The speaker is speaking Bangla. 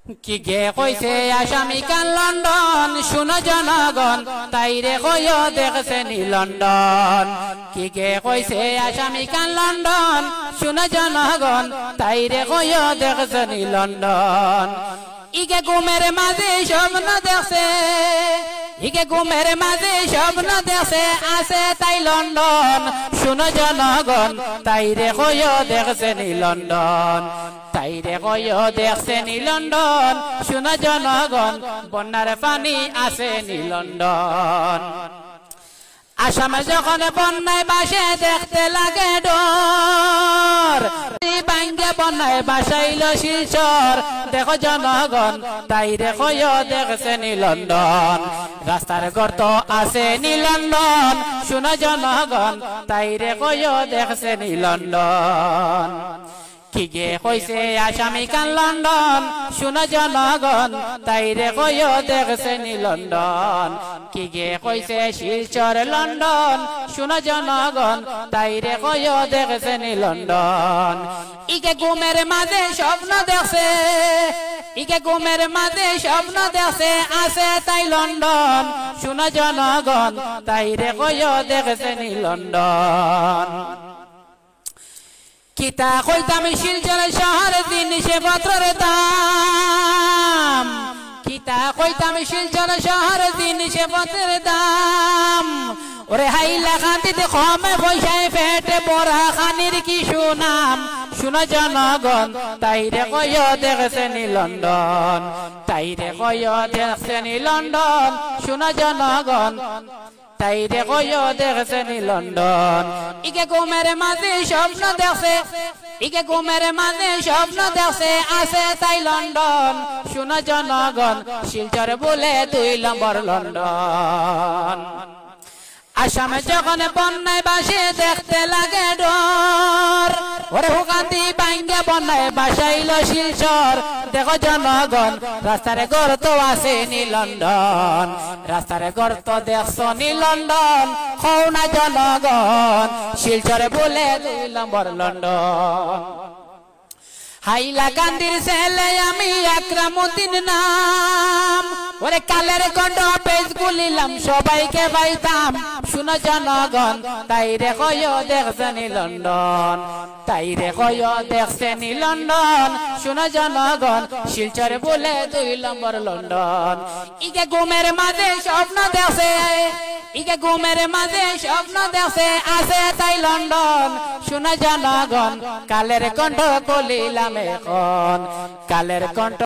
কি গে কইছে আসামিকান লন্ডন শুনো জনগণ তাইরে কইও দেখছে নি লন্ডন কি গে কইছে আসামিকান লন্ডন শুনো জনগণ তাইরে কইও দেখছে নি লন্ডন ইকে ঘুমের মাঝে স্বপ্ন দেখছে ইকে ঘুমের মাঝে স্বপ্ন দেখছে আছে তাই লন্ডন শুনো জনগণ তাইরে কইও দেখছে নি লন্ডন তাইরে কইও দেখছে নি লন্ডন শুনো জনগণ বন্যার পানি আছে নি লন্ডন আসামে যখন বন্যায় বাসে দেখতে লাগে ডর ভাঙ্গে বন্যায় বাসাইল শিলচর দেখো জনগণ তাইরে কইও দেখছে নি লন্ডন রাস্তার গর্ত আছে নি লন্ডন শুনো জনগণ তাইরে কইও দেখছে নি লন্ডন কি গে কইছে আসামিকান লন্ডন শুনো জনগণ তাইরে কইও দেখছে নি লন্ডন কি গে কইছে শিলচর লন্ডন শুনো জনগণ তাইরে কইও দেখছে নি লন্ডন ইকে ঘুমের মাঝে স্বপ্ন দেখছে ইকে ঘুমের মাঝে স্বপ্ন দেখছে আছে তাই লন্ডন শুনো জনগণ তাইরে কইও দেখছে নি লন্ডন কিতা কইতাম শিলচর শহর জিনিসে পত্রের দাম কিতা কইতাম শিলচর শহর জিনিসে পত্রের দাম ওরে হাইলা খান্তিতে কমে পয়সায় পেটে পড়া খানির কি সুনাম শুনো জনগণ তাইরে কইও দেখছে নি লন্ডন তাইরে কইও দেখছে নি লন্ডন শুনো জনগণ তাইরে কইও দেখছে নি লন্ডন ইকে ঘুমের মাঝে স্বপ্ন দেখছে ইকে ঘুমের মাঝে স্বপ্ন দেখছে আছে তাই লন্ডন শুনো জনগণ শিলচর বলে 2 নম্বর লন্ডন আসামে যখন বন্যায় বাসে দেখতে লাগে ডর ওরে হুকান্তি ভাঙ্গে বন্যায় বাসাইল শিলচর দেখো জনগণ রাস্তার গর্ত আছে নি লন্ডন রাস্তার গর্ত দেখছো নি লন্ডন হও না জনগণ শিলচরে বলে 2 নম্বর লন্ডন হাইলা কান্দির ছেলে আমি আকরামউদ্দিন নাম ওরে কালের গন্ড পেজ গুলিলাম সবাইকে পাইতাম শুনো জনগণ তাইরে কইও দেখছে নি লন্ডন তাইরে কইও দেখছে নি লন্ডন শুনো জনগণ শিলচরে বলে 2 নম্বর লন্ডন ইকে ঘুমের মাঝে স্বপ্ন দেখছে ইকে ঘুমের মাঝে স্বপ্ন দেখছে আছে তাই লন্ডন শুনো জনগণ কালের কণ্ঠ কলিলাম এখন কালের কণ্ঠ